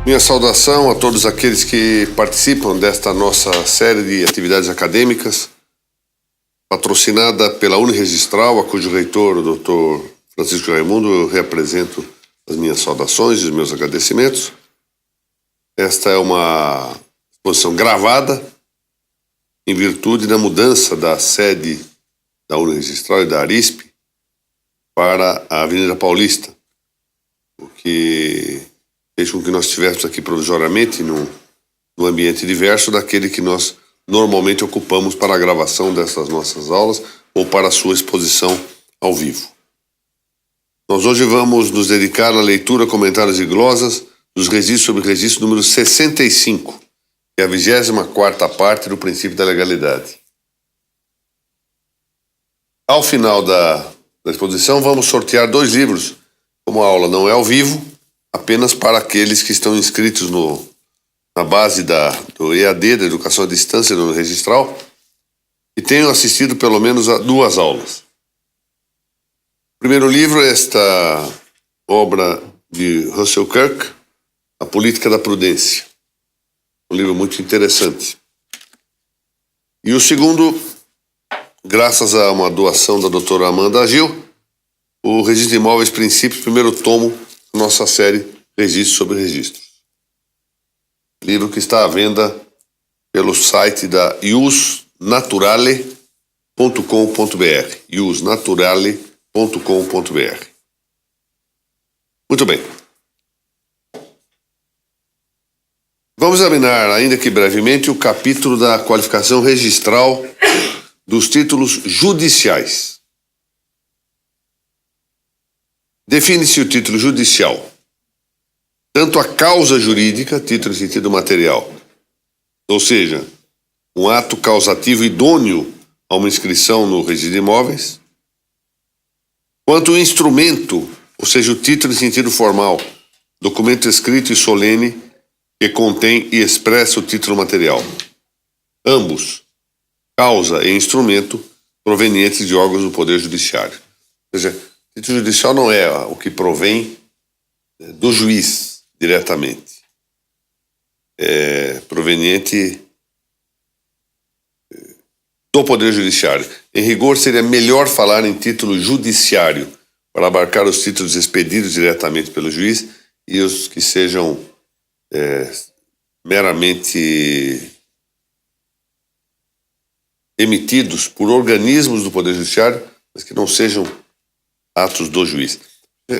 Minha saudação a todos aqueles que participam desta nossa série de atividades acadêmicas, patrocinada pela Uniregistral, a cujo reitor, o Dr. Francisco Raimundo, eu reapresento as minhas saudações e os meus agradecimentos. Esta é uma exposição gravada em virtude da mudança da sede da Uniregistral e da Arisp para a Avenida Paulista, o que fez com que nós estivéssemos aqui provisoriamente num ambiente diverso daquele que nós normalmente ocupamos para a gravação dessas nossas aulas ou para a sua exposição ao vivo. Nós hoje vamos nos dedicar à leitura, comentários e glosas dos registros sobre registro número 65, que é a 24ª parte do princípio da legalidade. Ao final da exposição, vamos sortear 2 livros. Como a aula não é ao vivo, apenas para aqueles que estão inscritos na base do EAD, da Educação à Distância do Registral, e tenham assistido pelo menos a 2 aulas. O primeiro livro é esta obra de Russell Kirk, A Política da Prudência. Um livro muito interessante. E o segundo, graças a uma doação da doutora Amanda Gil, o Registro de Imóveis Princípios, primeiro tomo, nossa série Registros sobre Registros. Livro que está à venda pelo site da iusnaturale.com.br. iusnaturale.com.br. Muito bem. Vamos examinar, ainda que brevemente, o capítulo da qualificação registral dos títulos judiciais. Define-se o título judicial. Tanto a causa jurídica, título em sentido material, ou seja, um ato causativo idôneo a uma inscrição no registro de imóveis, quanto o instrumento, ou seja, o título em sentido formal, documento escrito e solene que contém e expressa o título material. Ambos, causa e instrumento, provenientes de órgãos do Poder Judiciário. Ou seja, o título judicial não é o que provém do juiz diretamente. É proveniente do Poder Judiciário. Em rigor, seria melhor falar em título judiciário, para abarcar os títulos expedidos diretamente pelo juiz e os que sejam meramente emitidos por organismos do Poder Judiciário, mas que não sejam atos do juiz.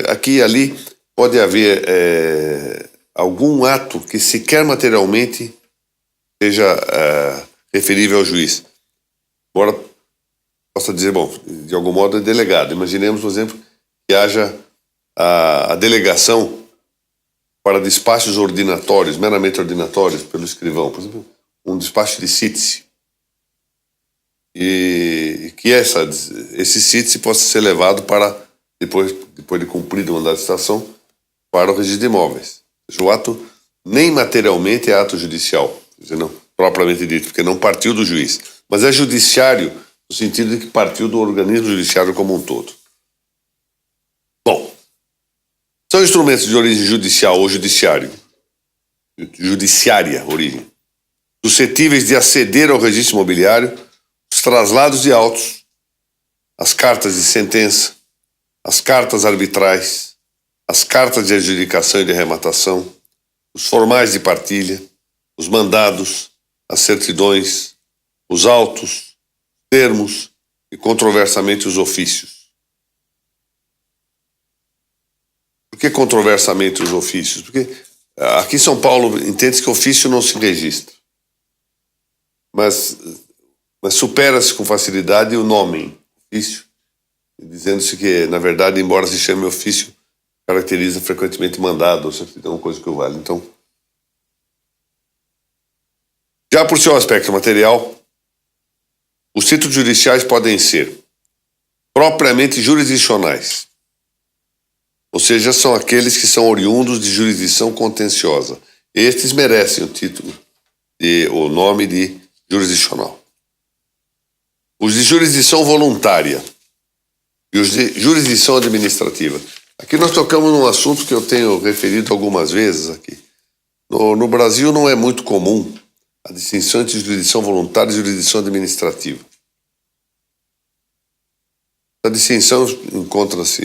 Aqui e ali pode haver algum ato que sequer materialmente seja referível ao juiz. Embora possa dizer, bom, de algum modo é delegado. Imaginemos, por exemplo, que haja a delegação para despachos ordinatórios, meramente ordinatórios, pelo escrivão. Por exemplo, um despacho de cítice. E que esse cítice possa ser levado para, depois de cumprido o mandato de citação, para o registro de imóveis. O ato nem materialmente é ato judicial, quer dizer, não propriamente dito, porque não partiu do juiz, mas é judiciário no sentido de que partiu do organismo judiciário como um todo. Bom, são instrumentos de origem judicial ou judiciária origem, suscetíveis de aceder ao registro imobiliário, os traslados de autos, as cartas de sentença, as cartas arbitrais, as cartas de adjudicação e de arrematação, os formais de partilha, os mandados, as certidões, os autos, termos e, controversamente, os ofícios. Por que controversamente os ofícios? Porque aqui em São Paulo entende-se que ofício não se registra. Mas supera-se com facilidade o nome ofício, dizendo-se que, na verdade, embora se chame ofício, caracteriza frequentemente mandado ou certidão, coisa que o vale. Então, já por seu aspecto material, os títulos judiciais podem ser propriamente jurisdicionais, ou seja, são aqueles que são oriundos de jurisdição contenciosa. Estes merecem o nome de jurisdicional. Os de jurisdição voluntária e os de jurisdição administrativa. Aqui nós tocamos num assunto que eu tenho referido algumas vezes aqui. No Brasil não é muito comum a distinção entre jurisdição voluntária e jurisdição administrativa. A distinção encontra-se,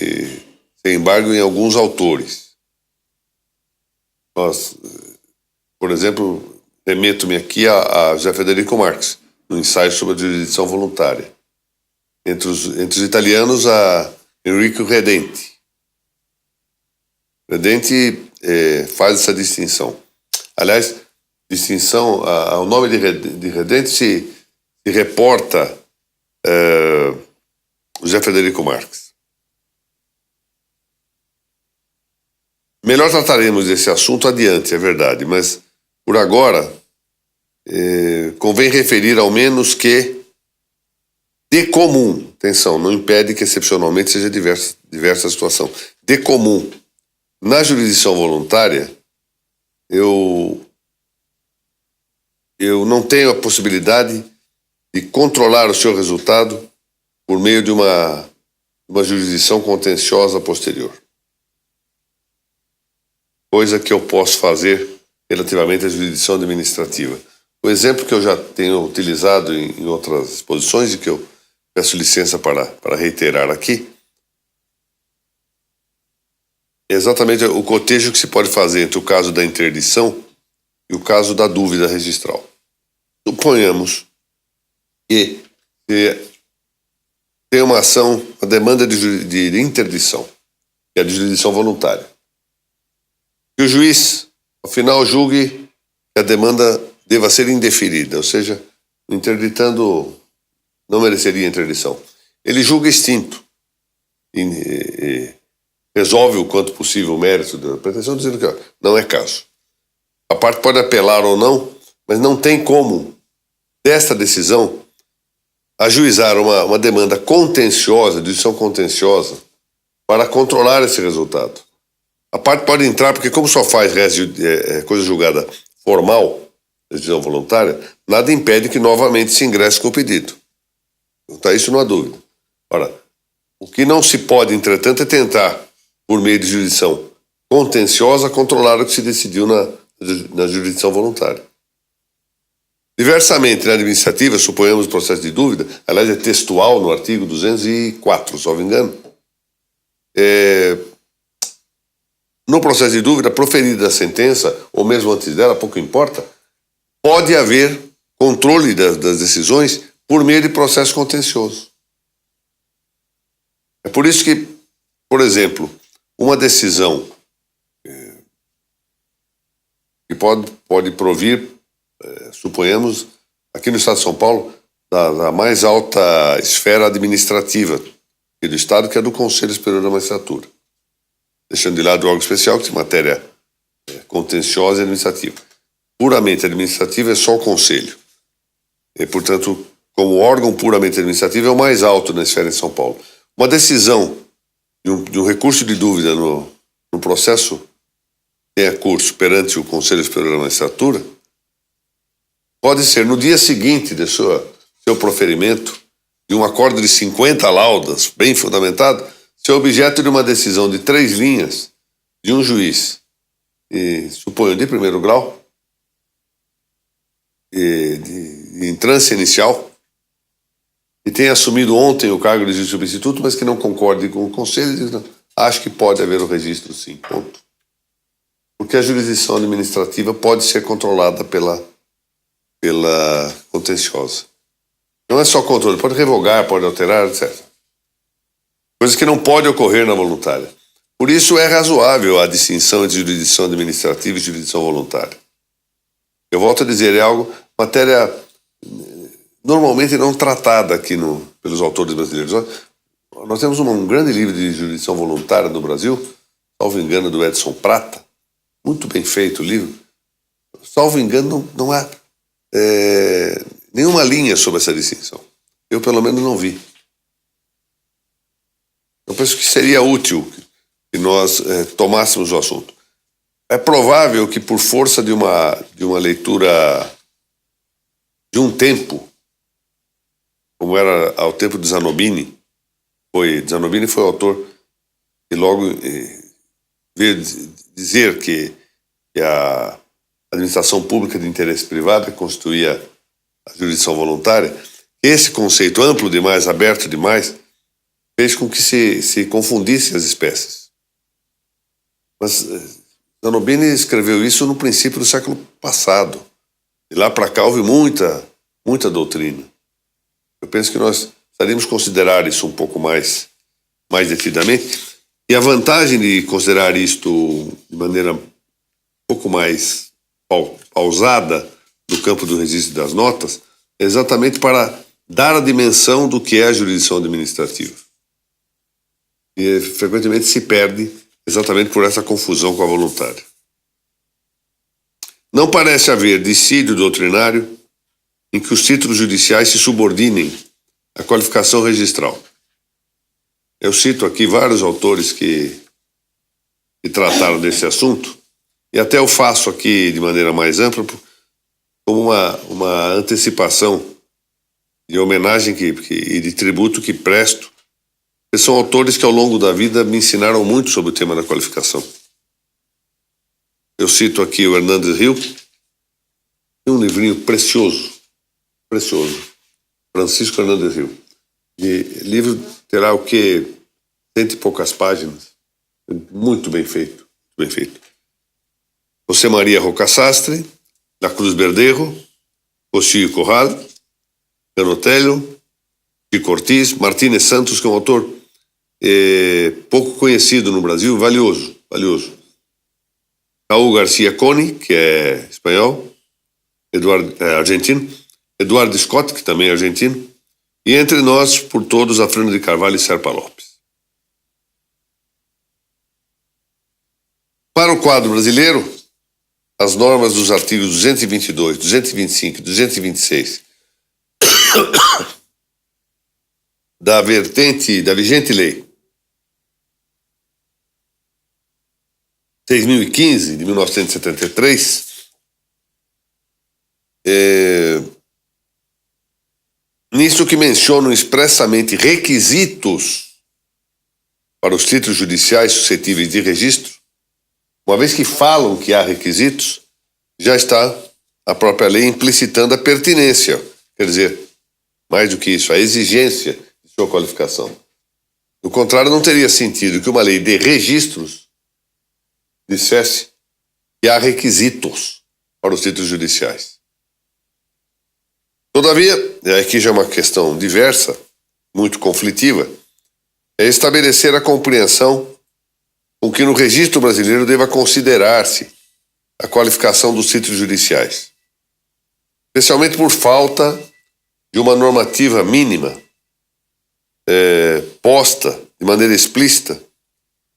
sem embargo, em alguns autores. Por exemplo, remeto-me aqui a José Federico Marx, no ensaio sobre a jurisdição voluntária. Entre os italianos, a Enrico Redenti. Redenti faz essa distinção. Aliás, distinção, ao nome de Redenti se reporta José Federico Marx. Melhor trataremos desse assunto adiante, é verdade, mas por agora convém referir ao menos que de comum, atenção, não impede que excepcionalmente seja diversa a situação, de comum, na jurisdição voluntária, eu não tenho a possibilidade de controlar o seu resultado por meio de uma jurisdição contenciosa posterior. Coisa que eu posso fazer relativamente à jurisdição administrativa. O exemplo que eu já tenho utilizado em outras exposições e que eu peço licença para reiterar aqui, é exatamente o cotejo que se pode fazer entre o caso da interdição e o caso da dúvida registral. Suponhamos que tem uma ação, uma demanda de interdição, que é de jurisdição voluntária. Que o juiz, ao final, julgue que a demanda deva ser indeferida, ou seja, o interditando não mereceria interdição. Ele julga extinto e resolve o quanto possível o mérito da pretensão, dizendo que não é caso. A parte pode apelar ou não, mas não tem como, desta decisão, ajuizar uma demanda contenciosa, jurisdição contenciosa, para controlar esse resultado. A parte pode entrar, porque como só faz coisa julgada formal, decisão voluntária, nada impede que novamente se ingresse com o pedido. Então, isso não há dúvida. Ora, o que não se pode, entretanto, é tentar, por meio de jurisdição contenciosa, controlar o que se decidiu na jurisdição voluntária. Diversamente, na administrativa, suponhamos o processo de dúvida, aliás, é textual no artigo 204, se não me engano. No processo de dúvida, proferida a sentença, ou mesmo antes dela, pouco importa, pode haver controle das decisões por meio de processo contencioso. É por isso que, por exemplo, uma decisão que pode provir, suponhamos, aqui no Estado de São Paulo, da mais alta esfera administrativa do Estado, que é do Conselho Superior da Magistratura. Deixando de lado o órgão especial, que tem matéria contenciosa e administrativa. Puramente administrativa é só o Conselho. E, portanto, como órgão puramente administrativo, é o mais alto na esfera de São Paulo. Uma decisão de um recurso de dúvida no processo que tenha curso perante o Conselho Superior da Magistratura pode ser, no dia seguinte de seu proferimento, de um acordo de 50 laudas, bem fundamentado, ser objeto de uma decisão de 3 linhas de um juiz, suponho, de primeiro grau, de entrância inicial, e tenha assumido ontem o cargo de juiz substituto, mas que não concorde com o Conselho, e diz, não, acho que pode haver o registro sim, ponto. Porque a jurisdição administrativa pode ser controlada pela contenciosa. Não é só controle, pode revogar, pode alterar, etc. Coisa que não pode ocorrer na voluntária. Por isso é razoável a distinção entre jurisdição administrativa e jurisdição voluntária. Eu volto a dizer, é matéria normalmente não tratada aqui pelos autores brasileiros. Nós temos um grande livro de jurisdição voluntária no Brasil, salvo engano, do Edson Prata, muito bem feito o livro. Salvo engano, não há nenhuma linha sobre essa distinção. Eu, pelo menos, não vi. Eu penso que seria útil que nós tomássemos o assunto. É provável que, por força de uma leitura de um tempo, como era ao tempo de Zanobini foi o autor que logo veio dizer que a administração pública de interesse privado, que constituía a jurisdição voluntária, esse conceito amplo demais, aberto demais, fez com que se confundisse as espécies. Mas Zanobini escreveu isso no princípio do século passado. E lá para cá houve muita doutrina. Eu penso que nós precisaríamos considerar isso um pouco mais detidamente. E a vantagem de considerar isto de maneira um pouco mais pausada no campo do registro das notas é exatamente para dar a dimensão do que é a jurisdição administrativa. E frequentemente se perde exatamente por essa confusão com a voluntária. Não parece haver dissídio doutrinário em que os títulos judiciais se subordinem à qualificação registral. Eu cito aqui vários autores que trataram desse assunto, e até eu faço aqui de maneira mais ampla como uma antecipação de homenagem e de tributo que presto. Eles são autores que ao longo da vida me ensinaram muito sobre o tema da qualificação. Eu cito aqui o Hernandes Rio, tem um livrinho precioso, Francisco Hernandes Rio. E livro terá o quê? 100 e poucas páginas. Muito bem feito. José Maria Rocasastre, da Cruz Verdejo, Ossio Corral, Canotelho, Chico Ortiz, Martínez Santos, que é um autor pouco conhecido no Brasil, valioso. Raul Garcia Coni, que é espanhol, argentino, Eduardo Scott, que também é argentino, e entre nós, por todos, Afrino de Carvalho e Serpa Lopes. Para o quadro brasileiro, as normas dos artigos 222, 225 e 226 da vigente lei 6.015, de 1973, nisso que mencionam expressamente requisitos para os títulos judiciais suscetíveis de registro, uma vez que falam que há requisitos, já está a própria lei implicitando a pertinência, quer dizer, mais do que isso, a exigência de sua qualificação. Do contrário, não teria sentido que uma lei de registros dissesse que há requisitos para os títulos judiciais. Todavia, aqui já é uma questão diversa, muito conflitiva, é estabelecer a compreensão com que no registro brasileiro deva considerar-se a qualificação dos títulos judiciais, especialmente por falta de uma normativa mínima posta de maneira explícita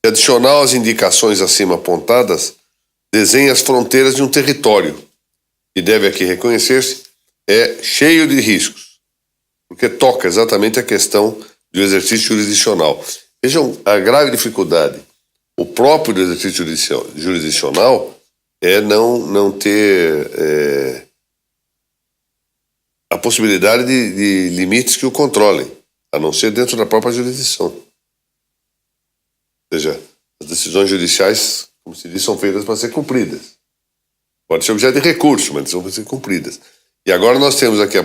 e adicional às indicações acima apontadas, desenha as fronteiras de um território que deve aqui reconhecer-se é cheio de riscos, porque toca exatamente a questão do exercício jurisdicional. Vejam a grave dificuldade. O próprio exercício jurisdicional é não ter a possibilidade de limites que o controlem, a não ser dentro da própria jurisdição. Ou seja, as decisões judiciais, como se diz, são feitas para ser cumpridas. Pode ser objeto de recurso, mas são para ser cumpridas. E agora nós temos aqui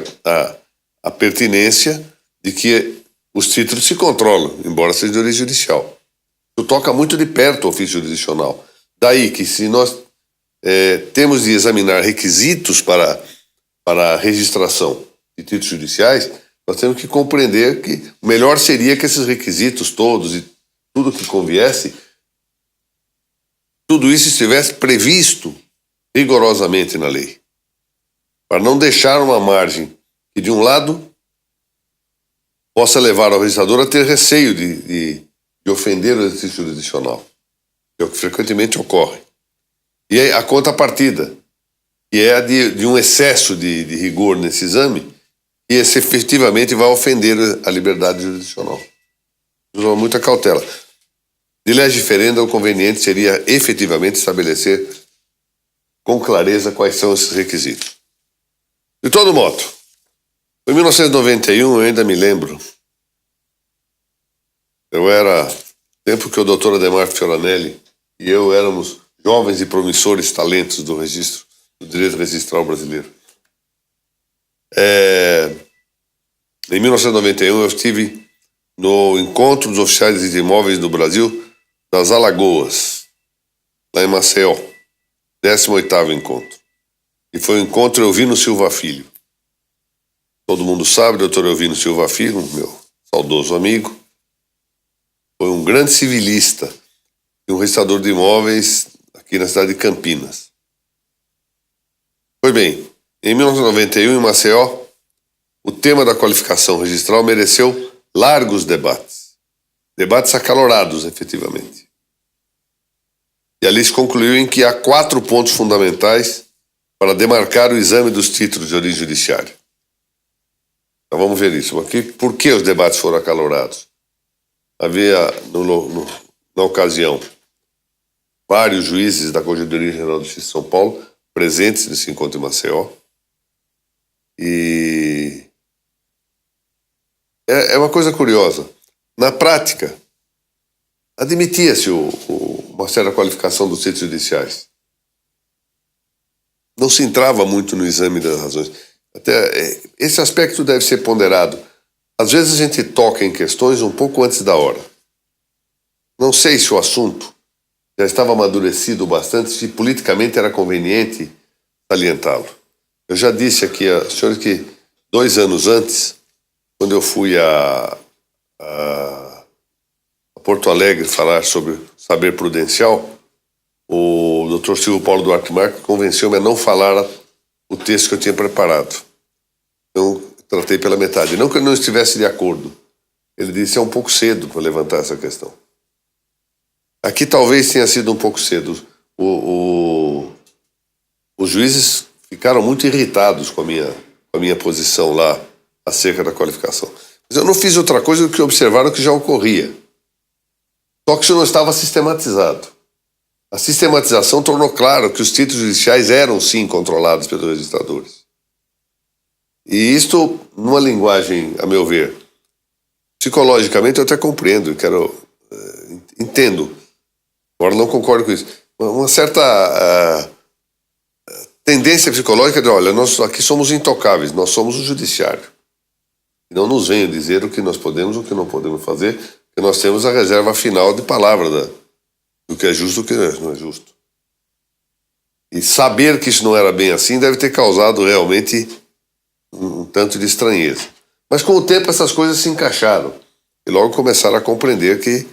a pertinência de que os títulos se controlam, embora seja de origem judicial. Isso toca muito de perto o ofício jurisdicional. Daí que se nós temos de examinar requisitos para a registração de títulos judiciais, nós temos que compreender que o melhor seria que esses requisitos todos e tudo que conviesse, tudo isso estivesse previsto rigorosamente na lei, para não deixar uma margem que, de um lado, possa levar ao registrador a ter receio de ofender o exercício jurisdicional, que é o que frequentemente ocorre. E aí a contrapartida, que é a de um excesso de rigor nesse exame, e esse efetivamente vai ofender a liberdade jurisdicional. Usam muita cautela. De lege ferenda, o conveniente seria efetivamente estabelecer com clareza quais são esses requisitos. De todo modo, em 1991, eu ainda me lembro, tempo que o doutor Ademar Fioranelli e eu éramos jovens e promissores talentos do registro do direito registral brasileiro. Em 1991 eu estive no Encontro dos Oficiais de Imóveis do Brasil das Alagoas, lá em Maceió, 18º encontro. E foi o encontro Elvino Silva Filho. Todo mundo sabe, doutor Elvino Silva Filho, meu saudoso amigo, foi um grande civilista e um registrador de imóveis aqui na cidade de Campinas. Pois bem, em 1991, em Maceió, o tema da qualificação registral mereceu largos debates. Debates acalorados, efetivamente. E ali se concluiu em que há 4 pontos fundamentais para demarcar o exame dos títulos de origem judiciária. Então vamos ver isso. Aqui, por que os debates foram acalorados? Havia, na ocasião, vários juízes da Corregedoria Geral de Justiça de São Paulo presentes nesse encontro em Maceió. E é uma coisa curiosa. Na prática, admitia-se uma certa qualificação dos títulos judiciais. Não se entrava muito no exame das razões. Até esse aspecto deve ser ponderado. Às vezes a gente toca em questões um pouco antes da hora. Não sei se o assunto já estava amadurecido bastante, se politicamente era conveniente salientá-lo. Eu já disse aqui a senhores que 2 anos antes, quando eu fui a Porto Alegre falar sobre saber prudencial, o Dr. Silvio Paulo Duarte Marques convenceu-me a não falar o texto que eu tinha preparado. Então, tratei pela metade. Não que eu não estivesse de acordo. Ele disse, é um pouco cedo para levantar essa questão. Aqui talvez tenha sido um pouco cedo. Os juízes ficaram muito irritados com a minha posição lá acerca da qualificação. Mas eu não fiz outra coisa do que observar o que já ocorria. Só que isso não estava sistematizado. A sistematização tornou claro que os títulos judiciais eram, sim, controlados pelos registradores. E isto, numa linguagem, a meu ver, psicologicamente eu até compreendo, entendo. Agora não concordo com isso. Uma certa tendência psicológica de, olha, nós aqui somos intocáveis, nós somos o judiciário. E não nos venham dizer o que nós podemos ou o que não podemos fazer, porque nós temos a reserva final de palavra do que é justo e do que não é justo. E saber que isso não era bem assim deve ter causado realmente um tanto de estranheza. Mas com o tempo essas coisas se encaixaram. E logo começaram a compreender que,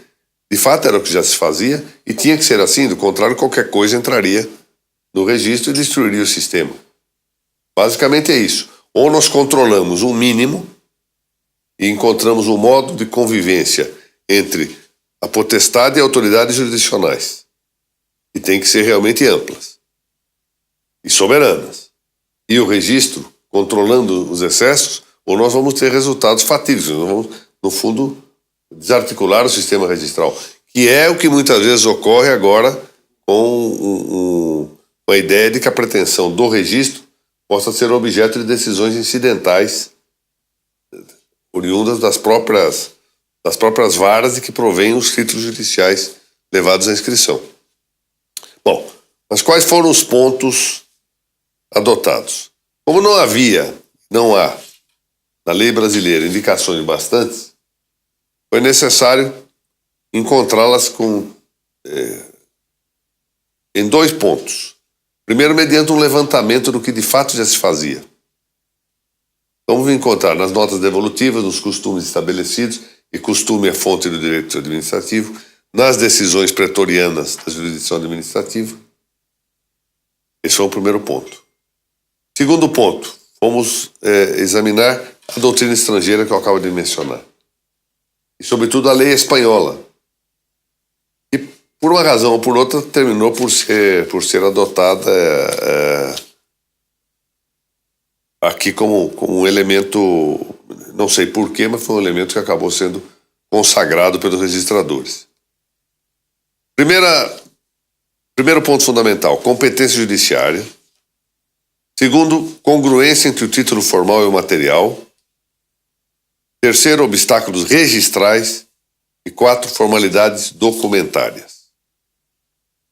de fato, era o que já se fazia e tinha que ser assim, do contrário, qualquer coisa entraria no registro e destruiria o sistema. Basicamente é isso. Ou nós controlamos um mínimo e encontramos um modo de convivência entre a potestade e autoridades jurisdicionais, que tem que ser realmente amplas e soberanas. E o registro, controlando os excessos, ou nós vamos ter resultados fatídicos, nós vamos, no fundo, desarticular o sistema registral, que é o que muitas vezes ocorre agora com a ideia de que a pretensão do registro possa ser objeto de decisões incidentais oriundas das próprias varas de que provêm os títulos judiciais levados à inscrição. Bom, mas quais foram os pontos adotados? Como não há na lei brasileira indicações bastantes, foi necessário encontrá-las em 2 pontos. Primeiro, mediante um levantamento do que de fato já se fazia. Então, vamos encontrar nas notas devolutivas, nos costumes estabelecidos, e costume é fonte do direito administrativo, nas decisões pretorianas da jurisdição administrativa. Esse foi o primeiro ponto. Segundo ponto, vamos examinar a doutrina estrangeira que eu acabo de mencionar. E, sobretudo, a lei espanhola, que, por uma razão ou por outra, terminou por ser adotada aqui como um elemento, não sei porquê, mas foi um elemento que acabou sendo consagrado pelos registradores. Primeiro ponto fundamental, competência judiciária. Segundo, congruência entre o título formal e o material. Terceiro, obstáculos registrais. E 4, formalidades documentárias.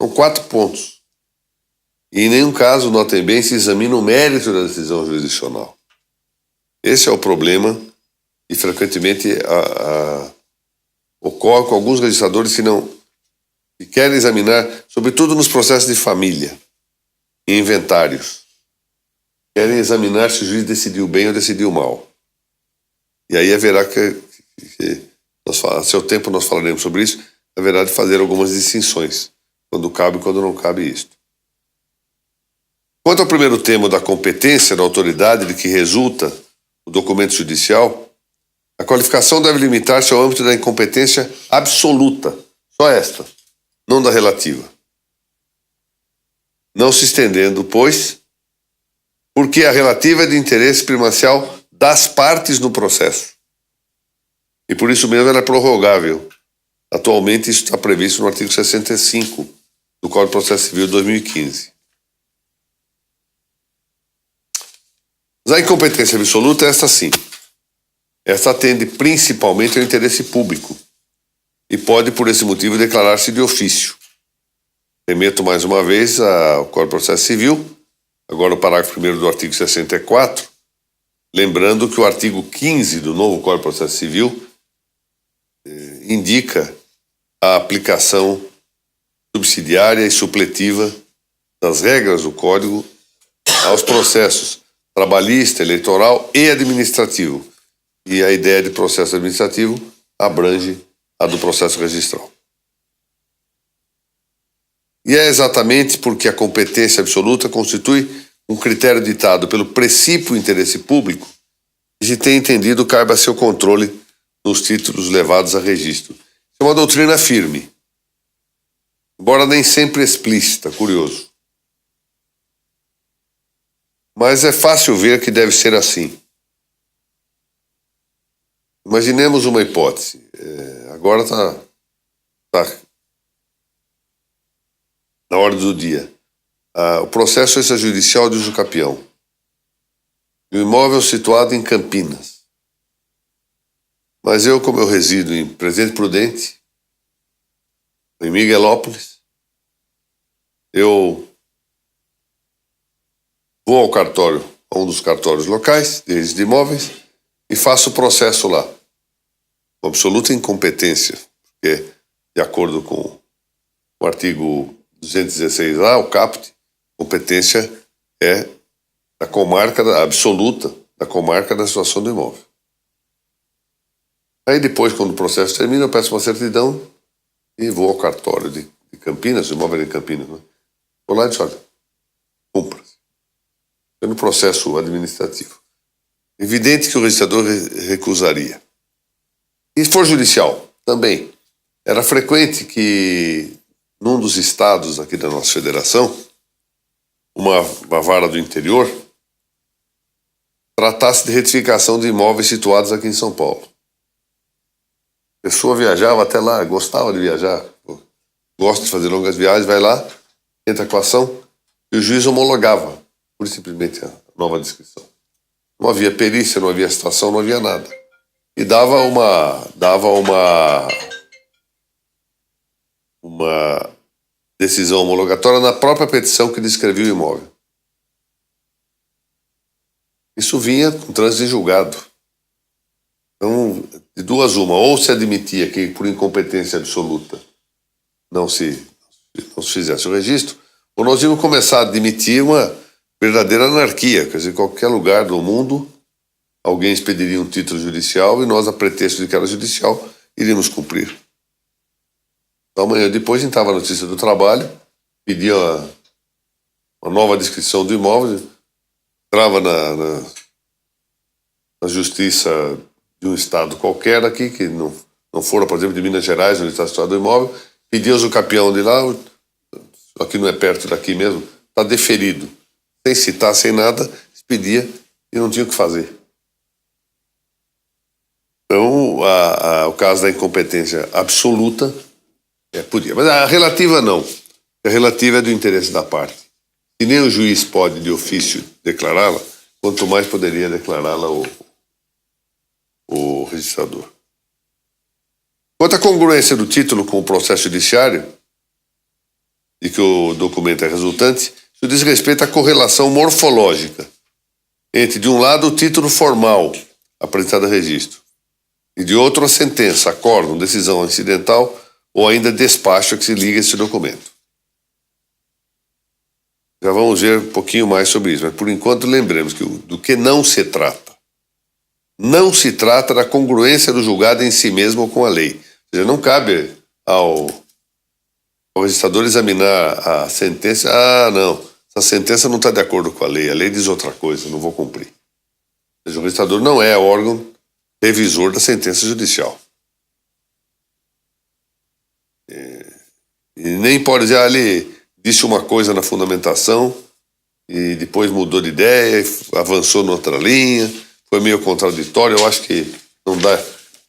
São 4 pontos. E em nenhum caso, notem bem, se examina o mérito da decisão jurisdicional. Esse é o problema e frequentemente ocorre com alguns registradores que querem examinar, sobretudo nos processos de família e inventários, querem examinar se o juiz decidiu bem ou decidiu mal. E aí haverá a seu tempo nós falaremos sobre isso, haverá de fazer algumas distinções, quando cabe e quando não cabe isto. Quanto ao primeiro tema da competência da autoridade de que resulta o documento judicial, a qualificação deve limitar-se ao âmbito da incompetência absoluta, só esta, não da relativa. Não se estendendo, pois, porque a relativa é de interesse primacial das partes no processo. E por isso mesmo ela é prorrogável. Atualmente isso está previsto no artigo 65 do Código de Processo Civil de 2015. Mas a incompetência absoluta é esta sim. Esta atende principalmente ao interesse público e pode, por esse motivo, declarar-se de ofício. Remeto mais uma vez ao Código de Processo Civil, agora o parágrafo 1º do artigo 64, lembrando que o artigo 15 do novo Código de Processo Civil indica a aplicação subsidiária e supletiva das regras do Código aos processos trabalhista, eleitoral e administrativo. E a ideia de processo administrativo abrange a do processo registral. E é exatamente porque a competência absoluta constitui um critério ditado pelo princípio interesse público que se tem entendido cabe a seu controle nos títulos levados a registro. É uma doutrina firme, embora nem sempre explícita, curioso. Mas é fácil ver que deve ser assim. Imaginemos uma hipótese. Agora está na ordem do dia. O processo extrajudicial de uso capião. O imóvel situado em Campinas. Mas como eu resido em Presidente Prudente, em Miguelópolis, eu vou ao cartório, a um dos cartórios locais de registro de imóveis e faço o processo lá. Com absoluta incompetência, porque, de acordo com o artigo 216A, o CAPT, competência é da comarca absoluta, da comarca da situação do imóvel. Aí depois, quando o processo termina, eu peço uma certidão e vou ao cartório de Campinas, o imóvel é em Campinas, né? Vou lá e digo, olha, cumpra-se. É no processo administrativo. Evidente que o registrador recusaria. E se for judicial, também. Era frequente que, num dos estados aqui da nossa federação, uma vara do interior tratasse de retificação de imóveis situados aqui em São Paulo. A pessoa viajava até lá, gostava de viajar, gosta de fazer longas viagens, vai lá, entra com a ação e o juiz homologava, pura e simplesmente, a nova descrição. Não havia perícia, não havia citação, não havia nada. E dava uma decisão homologatória na própria petição que descrevia o imóvel. Isso vinha com trânsito em julgado. Então, de duas uma, ou se admitia que por incompetência absoluta não se fizesse o registro, ou nós íamos começar a admitir uma verdadeira anarquia, quer dizer, em qualquer lugar do mundo alguém expediria um título judicial e nós, a pretexto de que era judicial, iríamos cumprir. Então, amanhã depois entrava a notícia do trabalho, pedia uma nova descrição do imóvel, entrava na justiça de um estado qualquer aqui, que não fora, por exemplo, de Minas Gerais, onde está situado o imóvel, pedia o campeão de lá, aqui não é perto daqui mesmo, está deferido. Sem citar, sem nada, expedia e não tinha o que fazer. Então, o caso da incompetência absoluta, podia. Mas a relativa não. A relativa é do interesse da parte. Se nem o juiz pode, de ofício, declará-la, quanto mais poderia declará-la o registrador. Quanto à congruência do título com o processo judiciário, de que o documento é resultante, Isso diz respeito à correlação morfológica entre, de um lado, o título formal apresentado a registro, e de outro, a sentença, acórdão, decisão incidental ou ainda despacho a que se liga esse documento. Já vamos ver um pouquinho mais sobre isso, mas por enquanto lembremos que do que não se trata. Não se trata da congruência do julgado em si mesmo ou com a lei. Ou seja, não cabe ao registrador examinar a sentença. Ah, não, essa sentença não está de acordo com a lei diz outra coisa, não vou cumprir. Ou seja, o registrador não é órgão revisor da sentença judicial. E nem pode dizer, ele disse uma coisa na fundamentação e depois mudou de ideia, avançou noutra linha, foi meio contraditório. Eu acho que não dá.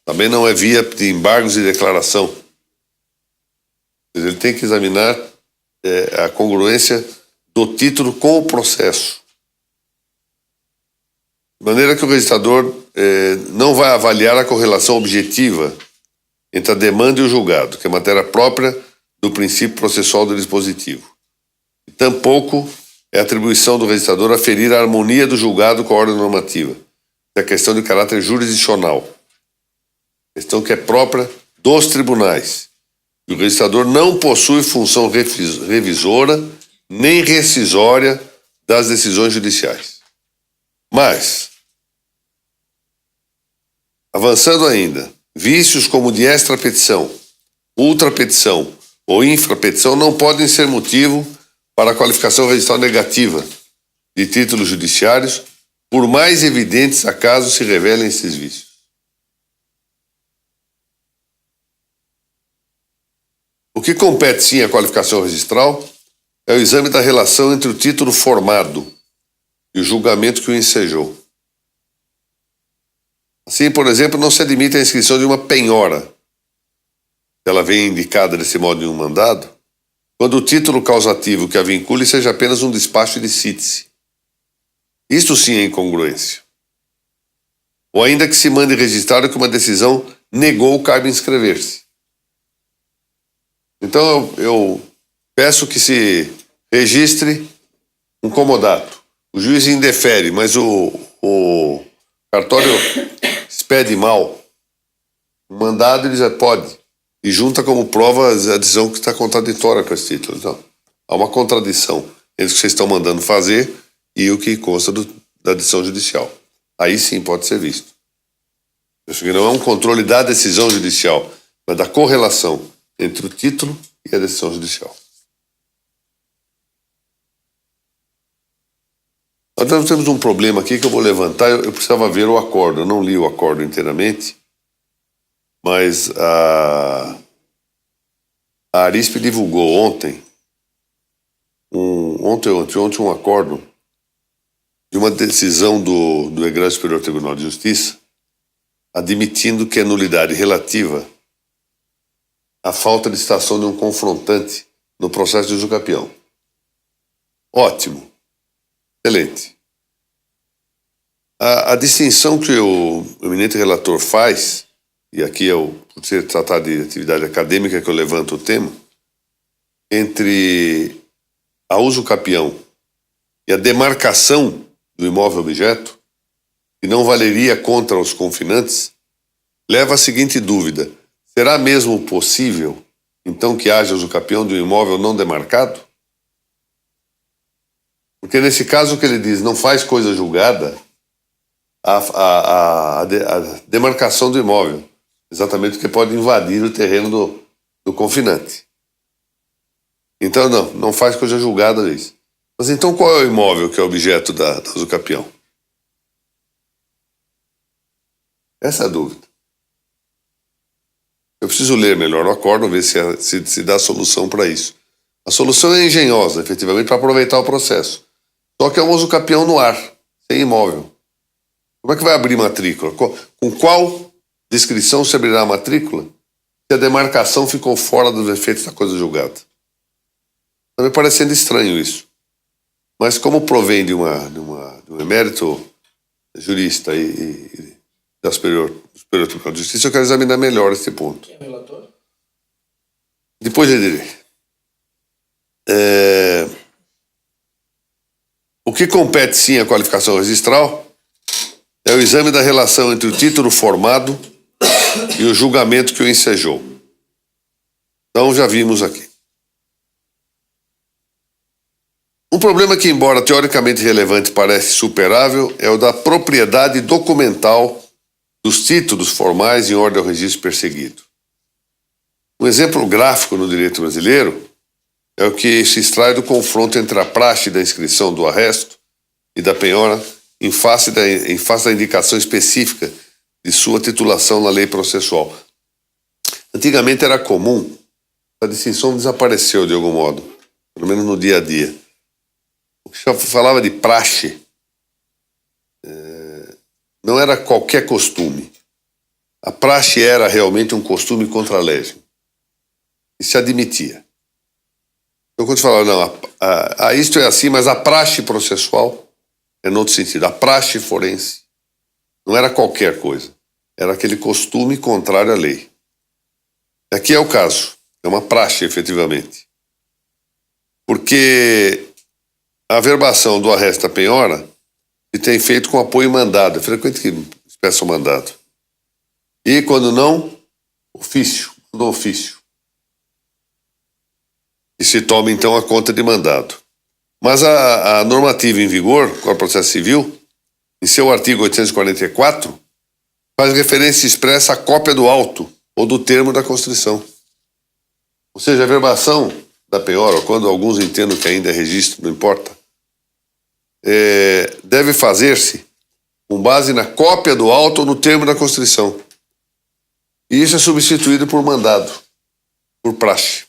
Também não é via de embargos e declaração. Ele tem que examinar a congruência do título com o processo. De maneira que o registrador não vai avaliar a correlação objetiva entre a demanda e o julgado, que é matéria própria do princípio processual do dispositivo. E tampouco é atribuição do registrador aferir a harmonia do julgado com a ordem normativa. É questão de caráter jurisdicional. Questão que é própria dos tribunais. E o registrador não possui função revisora nem rescisória das decisões judiciais. Mas, avançando ainda, vícios como de extrapetição, ultrapetição ou infrapetição não podem ser motivo para a qualificação registral negativa de títulos judiciários, por mais evidentes acaso se revelem esses vícios. O que compete sim à qualificação registral é o exame da relação entre o título formado e o julgamento que o ensejou. Assim, por exemplo, não se admite a inscrição de uma penhora, ela vem indicada desse modo em um mandado, quando o título causativo que a vincule seja apenas um despacho de cítice. Isto sim é incongruência. Ou ainda que se mande registrar que uma decisão negou o cargo inscrever-se. Então eu peço que se registre um comodato. O juiz indefere, mas o cartório expede mal. O mandado ele já pode. E junta como prova a decisão que está contraditória com esse título. Então, há uma contradição entre o que vocês estão mandando fazer e o que consta da decisão judicial. Aí sim pode ser visto. Isso aqui não é um controle da decisão judicial, mas da correlação entre o título e a decisão judicial. Nós temos um problema aqui que eu vou levantar. Eu precisava ver o acordo. Eu não li o acordo inteiramente, mas a Arispe divulgou ontem um acordo de uma decisão do Egresso Superior Tribunal de Justiça admitindo que é nulidade relativa a falta de citação de um confrontante no processo de usucapião. Ótimo. Excelente. A distinção que o eminente relator faz, e aqui por ser tratado de atividade acadêmica que eu levanto o tema, entre a usucapião e a demarcação do imóvel objeto, que não valeria contra os confinantes, leva à seguinte dúvida: será mesmo possível, então, que haja usucapião de um imóvel não demarcado? Porque nesse caso o que ele diz, não faz coisa julgada a demarcação do imóvel, exatamente porque pode invadir o terreno do confinante. Então não faz coisa julgada isso. Mas então qual é o imóvel que é objeto da usucapião? Essa é a dúvida. Eu preciso ler melhor o acordo, ver se dá solução para isso. A solução é engenhosa, efetivamente, para aproveitar o processo. Só que é um usucapião no ar, sem imóvel. Como é que vai abrir matrícula? Com qual descrição se abrirá a matrícula se a demarcação ficou fora dos efeitos da coisa julgada? Está me parecendo estranho isso. Mas como provém de um emérito jurista e da Superior Tribunal de Justiça, eu quero examinar melhor esse ponto. Quem é o relator? Depois eu direi. que compete sim à qualificação registral é o exame da relação entre o título formado e o julgamento que o ensejou. Então já vimos aqui. Um problema que, embora teoricamente relevante, parece superável é o da propriedade documental dos títulos formais em ordem ao registro perseguido. Um exemplo gráfico no direito brasileiro é o que se extrai do confronto entre a praxe da inscrição do arresto e da penhora em face da indicação específica de sua titulação na lei processual. Antigamente era comum, a distinção desapareceu de algum modo, pelo menos no dia a dia. O que já falava de praxe não era qualquer costume. A praxe era realmente um costume contra a legem. E se admitia. Então, quando você fala, não, isto é assim, mas a praxe processual é no outro sentido. A praxe forense não era qualquer coisa. Era aquele costume contrário à lei. Aqui é o caso. É uma praxe, efetivamente. Porque a averbação do arresto da penhora se tem feito com apoio mandado. É frequente que se peça o mandado. E, quando não, ofício, do ofício. E se toma, então, a conta de mandado. Mas a normativa em vigor, com o processo civil, em seu artigo 844, faz referência expressa à cópia do auto ou do termo da constrição. Ou seja, a averbação da penhora, quando alguns entendem que ainda é registro, não importa, deve fazer-se com base na cópia do auto ou no termo da constrição. E isso é substituído por mandado, por praxe.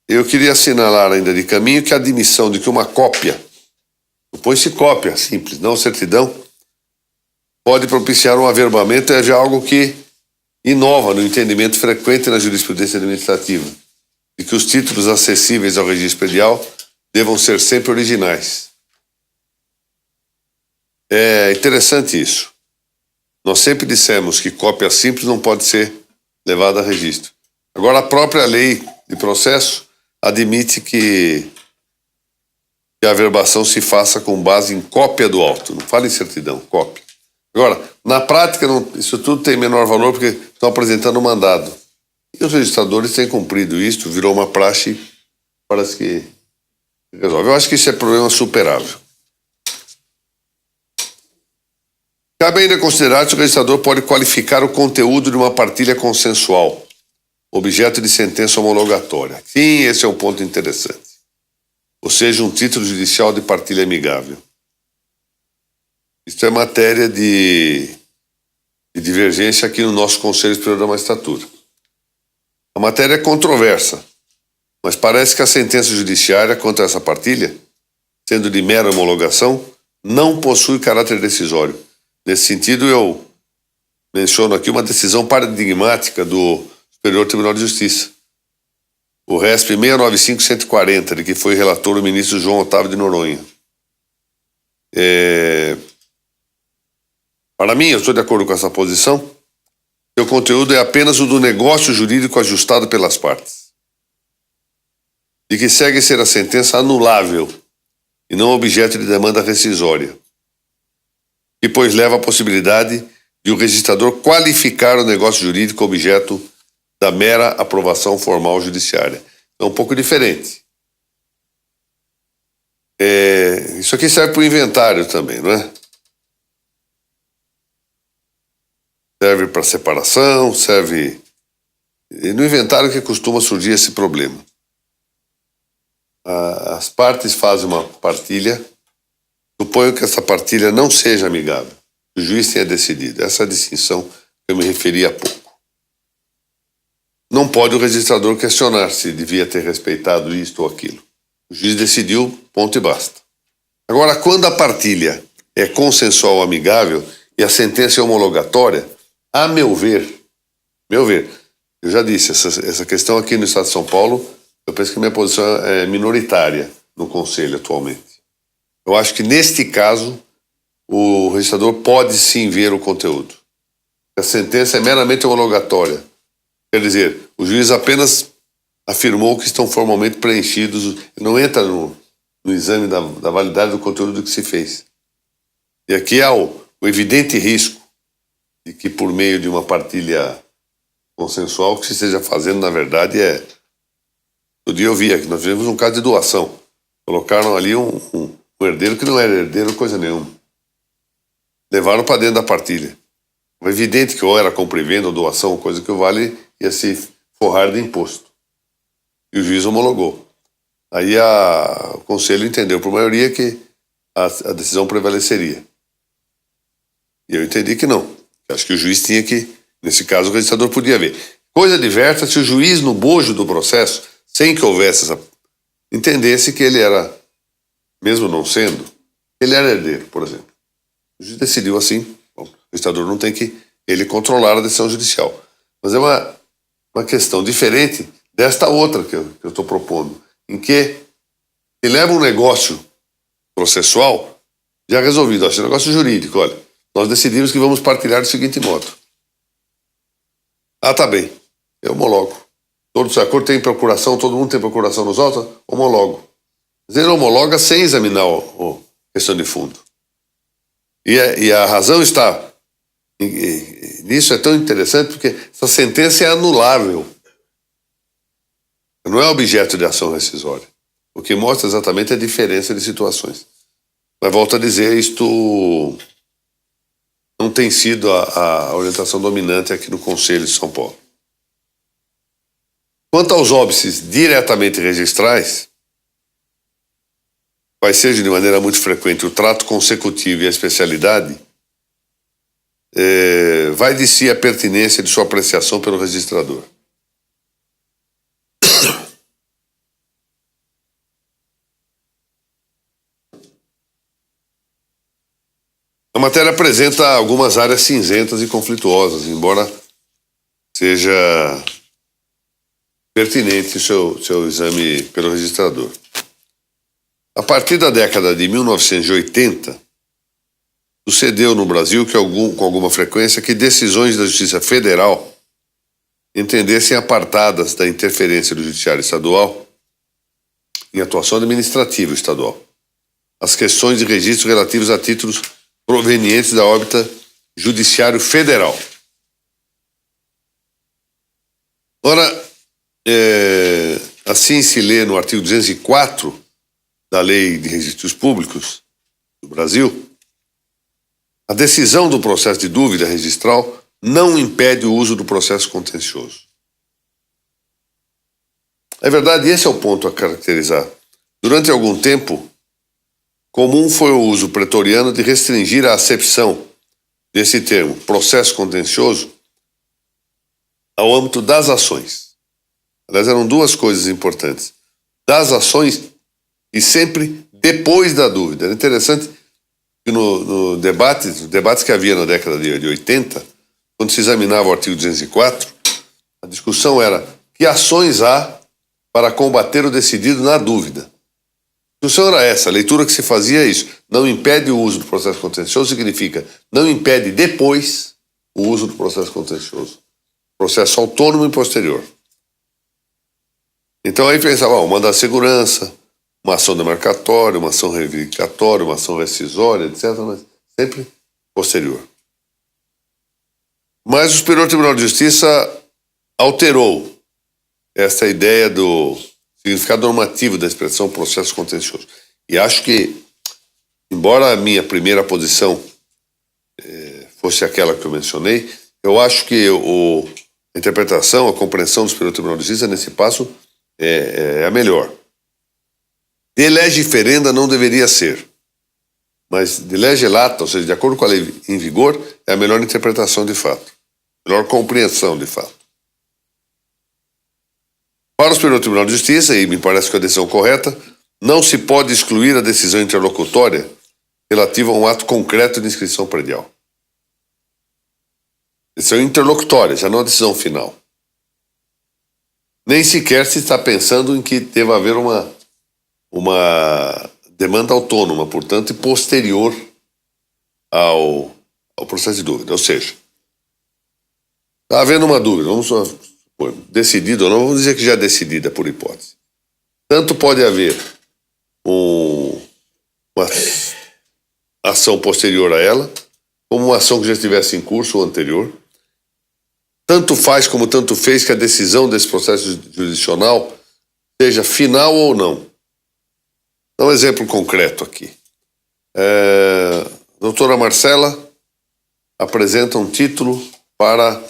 Eu queria assinalar ainda de caminho que a admissão de que uma cópia, supõe-se cópia simples, não certidão, pode propiciar um averbamento é já algo que inova no entendimento frequente na jurisprudência administrativa, de que os títulos acessíveis ao registro predial devam ser sempre originais. É interessante isso. Nós sempre dissemos que cópia simples não pode ser levada a registro. Agora, a própria lei de processo admite que a averbação se faça com base em cópia do auto. Não fala em certidão, cópia. Agora, na prática, isso tudo tem menor valor porque estão apresentando um mandado. E os registradores têm cumprido isso, virou uma praxe, parece que resolve. Eu acho que isso é problema superável. Cabe ainda considerar se o registrador pode qualificar o conteúdo de uma partilha consensual, objeto de sentença homologatória. Sim, esse é um ponto interessante. Ou seja, um título judicial de partilha amigável. Isto é matéria de divergência aqui no nosso Conselho Superior da Magistratura. A matéria é controversa, mas parece que a sentença judiciária contra essa partilha, sendo de mera homologação, não possui caráter decisório. Nesse sentido, eu menciono aqui uma decisão paradigmática do Superior Tribunal de Justiça. O RESP 695-140, de que foi relator o ministro João Otávio de Noronha. Para mim, eu estou de acordo com essa posição, que o conteúdo é apenas o do negócio jurídico ajustado pelas partes. E que segue ser a sentença anulável e não objeto de demanda rescisória. E pois leva a possibilidade de o registrador qualificar o negócio jurídico objeto da mera aprovação formal judiciária. É um pouco diferente. Isso aqui serve para o inventário também, não é? Serve para separação, serve... E no inventário que costuma surgir esse problema. As partes fazem uma partilha, suponho que essa partilha não seja amigável. O juiz tenha decidido. Essa é a distinção que eu me referi há pouco. Não pode o registrador questionar se devia ter respeitado isto ou aquilo. O juiz decidiu, ponto e basta. Agora, quando a partilha é consensual ou amigável e a sentença é homologatória, a meu ver, eu já disse, essa questão aqui no Estado de São Paulo, eu penso que minha posição é minoritária no Conselho atualmente. Eu acho que neste caso, o registrador pode sim ver o conteúdo. A sentença é meramente homologatória. Quer dizer, o juiz apenas afirmou que estão formalmente preenchidos, não entra no exame da validade do conteúdo que se fez. E aqui há o evidente risco de que, por meio de uma partilha consensual, o que se esteja fazendo, na verdade, outro dia eu vi aqui, nós tivemos um caso de doação. Colocaram ali um herdeiro que não era herdeiro coisa nenhuma. Levaram para dentro da partilha. É evidente que ou era compra e venda ou doação, coisa que o vale ia se forrar de imposto. E o juiz homologou. Aí o conselho entendeu por maioria que a decisão prevaleceria. E eu entendi que não. Acho que o juiz tinha que, nesse caso, o registrador podia ver. Coisa diversa se o juiz, no bojo do processo, sem que houvesse entendesse que ele era, mesmo não sendo, ele era herdeiro, por exemplo. O juiz decidiu assim. Bom, o registrador não tem que ele controlar a decisão judicial. Mas é uma questão diferente desta outra que eu estou propondo, em que se leva um negócio processual já resolvido. Esse negócio jurídico, olha, nós decidimos que vamos partilhar do seguinte modo. Tá bem, eu homologo. Todos de acordo, tem procuração, todo mundo tem procuração nos autos, homologo. Mas ele homologa sem examinar a questão de fundo. E a razão está nisso, é tão interessante porque essa sentença é anulável. Não é objeto de ação rescisória. O que mostra exatamente a diferença de situações. Mas volto a dizer, isto não tem sido a orientação dominante aqui no Conselho de São Paulo. Quanto aos óbices diretamente registrais, vai ser de maneira muito frequente o trato consecutivo e a especialidade, vai de si a pertinência de sua apreciação pelo registrador. A matéria apresenta algumas áreas cinzentas e conflituosas, embora seja pertinente o seu exame pelo registrador. A partir da década de 1980, sucedeu no Brasil com alguma frequência que decisões da Justiça Federal entendessem apartadas da interferência do Judiciário Estadual em atuação administrativa estadual as questões de registro relativas a títulos provenientes da órbita Judiciário Federal. Ora, assim se lê no artigo 204 da Lei de Registros Públicos do Brasil, a decisão do processo de dúvida registral não impede o uso do processo contencioso. É verdade, esse é o ponto a caracterizar. Durante algum tempo, comum foi o uso pretoriano de restringir a acepção desse termo, processo contencioso, ao âmbito das ações. Aliás, eram duas coisas importantes. Das ações e sempre depois da dúvida. Era interessante que no debates que havia na década de 80, quando se examinava o artigo 204, a discussão era que ações há para combater o decidido na dúvida. A discussão era essa, a leitura que se fazia é isso. Não impede o uso do processo contencioso significa não impede depois o uso do processo contencioso. Processo autônomo e posterior. Então aí pensava, um mandado de segurança, uma ação demarcatória, uma ação reivindicatória, uma ação rescisória, etc., mas sempre posterior. Mas o Superior Tribunal de Justiça alterou essa ideia do significado normativo da expressão processo contencioso. E acho que, embora a minha primeira posição fosse aquela que eu mencionei, eu acho que a interpretação, a compreensão do Superior Tribunal de Justiça nesse passo é a melhor. De lege ferenda não deveria ser, mas de lege lata, ou seja, de acordo com a lei em vigor, é a melhor interpretação de fato, melhor compreensão de fato. Para o Superior Tribunal de Justiça, e me parece que a decisão correta, não se pode excluir a decisão interlocutória relativa a um ato concreto de inscrição predial. Decisão interlocutória, já não a decisão final. Nem sequer se está pensando em que deva haver uma demanda autônoma, portanto, e posterior ao processo de dúvida. Ou seja, está havendo uma dúvida, vamos decidido ou não, vamos dizer que já é decidida por hipótese. Tanto pode haver uma ação posterior a ela, como uma ação que já estivesse em curso ou anterior. Tanto faz como tanto fez que a decisão desse processo jurisdicional seja final ou não. Dá um exemplo concreto aqui. Doutora Marcela apresenta um título para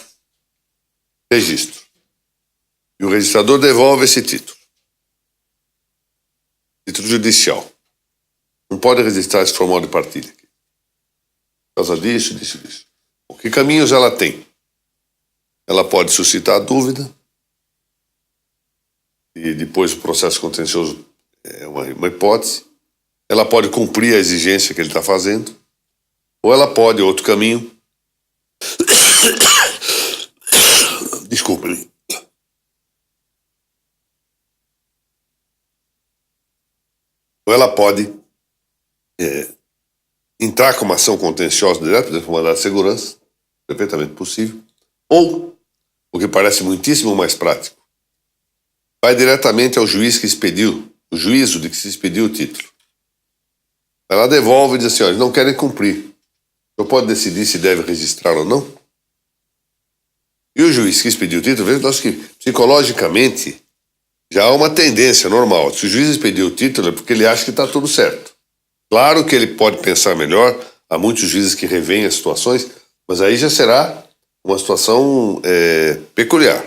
registro. E o registrador devolve esse título. Título judicial. Não pode registrar esse formal de partilha. Por causa disso. Que caminhos ela tem? Ela pode suscitar dúvida. E depois o processo contencioso é uma hipótese. Ela pode cumprir a exigência que ele está fazendo. Ou ela pode, outro caminho. Desculpe-me. Ou ela pode entrar com uma ação contenciosa direta, por exemplo, mandado de segurança, perfeitamente possível. Ou, o que parece muitíssimo mais prático, vai diretamente ao juiz que expediu, o juízo de que se expediu o título. Ela devolve e diz assim, olha, eles não querem cumprir. Você pode decidir se deve registrar ou não? E o juiz que expediu o título, veja que psicologicamente já há uma tendência normal. Se o juiz expediu o título é porque ele acha que está tudo certo. Claro que ele pode pensar melhor, há muitos juízes que revêem as situações, mas aí já será uma situação peculiar.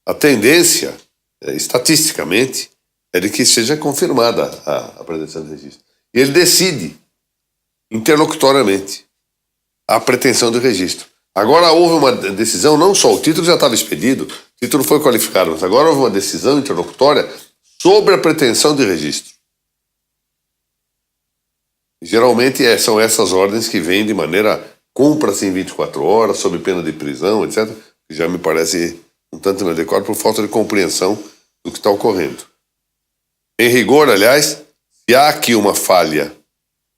A tendência, estatisticamente, é de que seja confirmada a pretensão de registro. E ele decide, interlocutoriamente, a pretensão de registro. Agora houve uma decisão, não só o título já estava expedido, o título foi qualificado, mas agora houve uma decisão interlocutória sobre a pretensão de registro. Geralmente são essas ordens que vêm de maneira cumpra-se em 24 horas, sob pena de prisão, etc., que já me parece um tanto inadequado por falta de compreensão do que está ocorrendo. Em rigor, aliás, se há aqui uma falha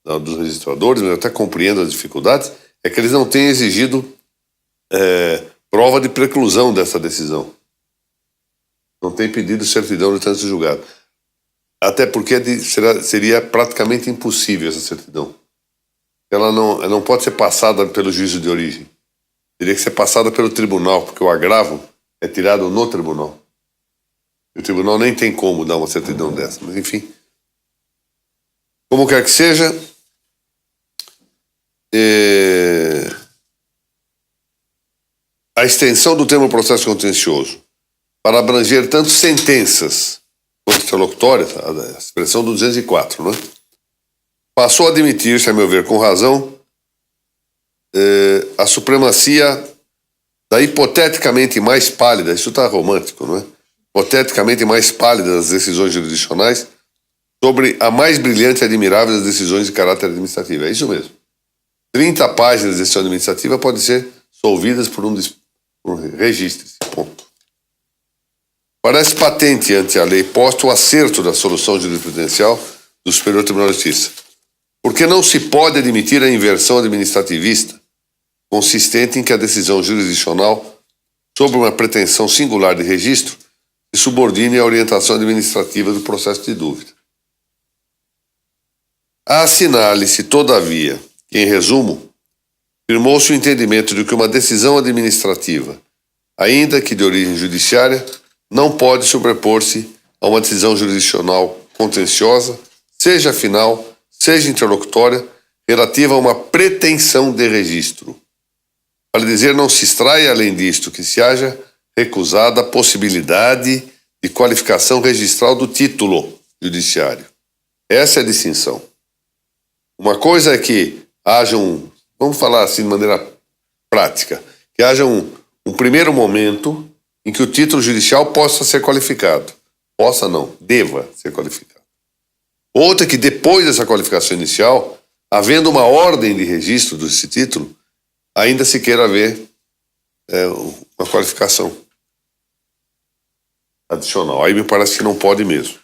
dos registradores, mas eu até compreendo as dificuldades, é que eles não têm exigido prova de preclusão dessa decisão. Não têm pedido certidão de trânsito julgado. Até porque seria praticamente impossível essa certidão. Ela não pode ser passada pelo juízo de origem. Teria que ser passada pelo tribunal, porque o agravo é tirado no tribunal. E o tribunal nem tem como dar uma certidão dessa. Mas, enfim. Como quer que seja, a extensão do termo processo contencioso para abranger tanto sentenças quanto interlocutórias, a expressão do 204, não é? Passou a admitir-se, a meu ver, com razão, a supremacia da hipoteticamente mais pálida, isso está romântico, não é? Hipoteticamente mais pálida das decisões jurisdicionais sobre a mais brilhante e admirável das decisões de caráter administrativo. É isso mesmo. 30 páginas de decisão administrativa podem ser solvidas por um registro. Ponto. Parece patente ante a lei posto o acerto da solução jurisprudencial do Superior Tribunal de Justiça, porque não se pode admitir a inversão administrativista consistente em que a decisão jurisdicional sobre uma pretensão singular de registro se subordine à orientação administrativa do processo de dúvida. Assinale-se, todavia, que, em resumo, firmou-se o entendimento de que uma decisão administrativa, ainda que de origem judiciária, não pode sobrepor-se a uma decisão jurisdicional contenciosa, seja final, seja interlocutória, relativa a uma pretensão de registro. Para dizer, não se extrai, além disto, que se haja recusada a possibilidade de qualificação registral do título judiciário. Essa é a distinção. Uma coisa é que haja vamos falar assim de maneira prática, que haja um primeiro momento em que o título judicial possa ser qualificado. Possa não, deva ser qualificado. Outra é que depois dessa qualificação inicial, havendo uma ordem de registro desse título, ainda se queira haver uma qualificação adicional. Aí me parece que não pode mesmo.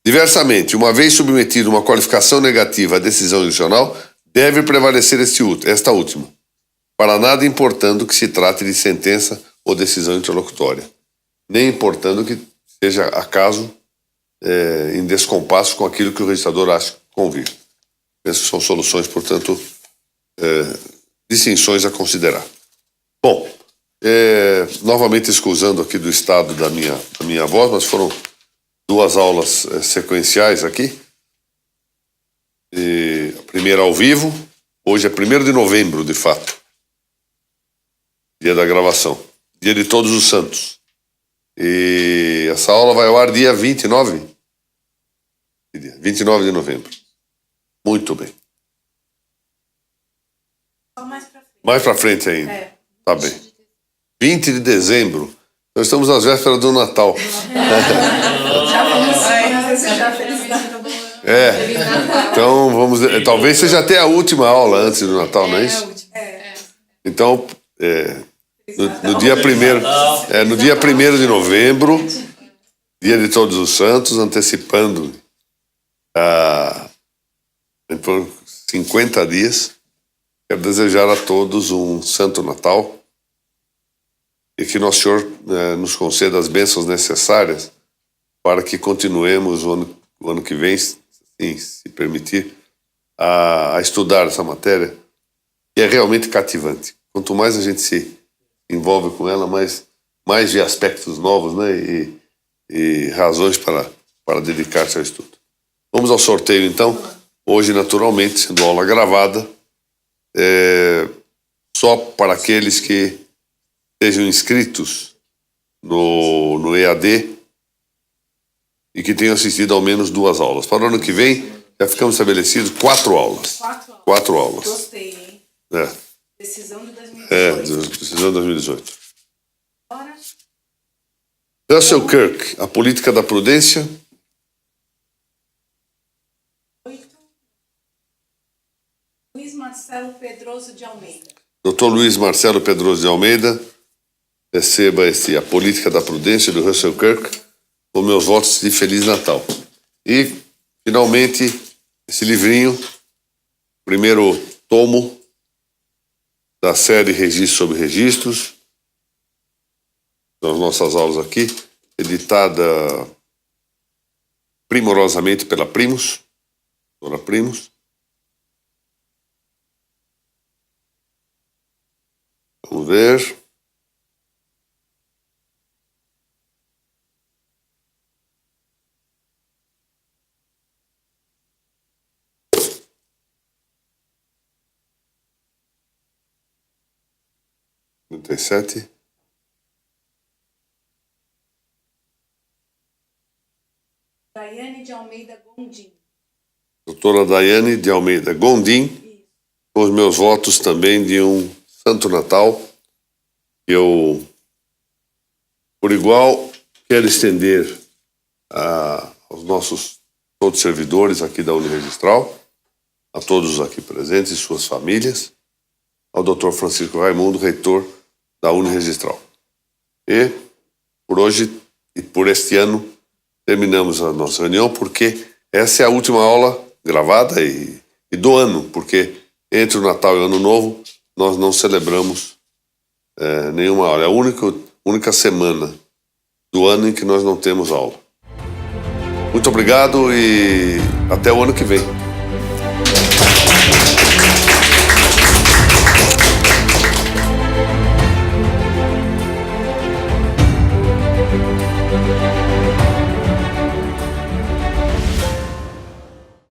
Diversamente, uma vez submetida uma qualificação negativa à decisão judicial, deve prevalecer esta última, para nada importando que se trate de sentença ou decisão interlocutória, nem importando que seja acaso em descompasso com aquilo que o registrador acha convir. Essas são soluções, portanto, distinções a considerar. Bom, novamente excusando aqui do estado da minha voz, mas foram 2 aulas sequenciais aqui. A primeira ao vivo, hoje é 1º de novembro, de fato, dia da gravação, dia de Todos os Santos. E essa aula vai ao ar dia 29 de novembro. Muito bem. Mais pra frente ainda. Tá bem. 20 de dezembro. Nós estamos nas vésperas do Natal. Então vamos. Talvez seja até a última aula antes do Natal, não é isso? Então, no dia 1º de novembro, dia de Todos os Santos, antecipando por 50 dias, quero desejar a todos um Santo Natal e que Nosso Senhor nos conceda as bênçãos necessárias para que continuemos o ano que vem, se permitir, a estudar essa matéria, que é realmente cativante. Quanto mais a gente se envolve com ela, mais vê aspectos novos, né, e razões para dedicar-se ao estudo. Vamos ao sorteio, então. Hoje, naturalmente, sendo aula gravada, só para aqueles que estejam inscritos no EAD e que tenham assistido ao menos 2 aulas. Para o ano que vem, já ficamos estabelecidos 4 aulas. 4 aulas. Gostei, hein? Decisão de 2018. Decisão de 2018. Russell Kirk, A Política da Prudência. 8. Luiz Marcelo Pedroso de Almeida. Dr. Luiz Marcelo Pedroso de Almeida, receba A Política da Prudência, do Russell Kirk, com meus votos de Feliz Natal. E, finalmente, esse livrinho, primeiro tomo da série Registros sobre Registros, das nossas aulas aqui, editada primorosamente pela Primus, Dona Primus. Vamos ver. Sete. Daiane de Almeida Gondim. Doutora Daiane de Almeida Gondim, com os meus votos também de um Santo Natal. Eu, por igual, quero estender aos nossos todos servidores aqui da Uniregistral, a todos os aqui presentes e suas famílias, ao Dr. Francisco Raimundo, reitor da Uniregistral. E, por hoje e por este ano, terminamos a nossa reunião, porque essa é a última aula gravada e do ano, porque entre o Natal e o Ano Novo, nós não celebramos nenhuma aula. É a única semana do ano em que nós não temos aula. Muito obrigado e até o ano que vem.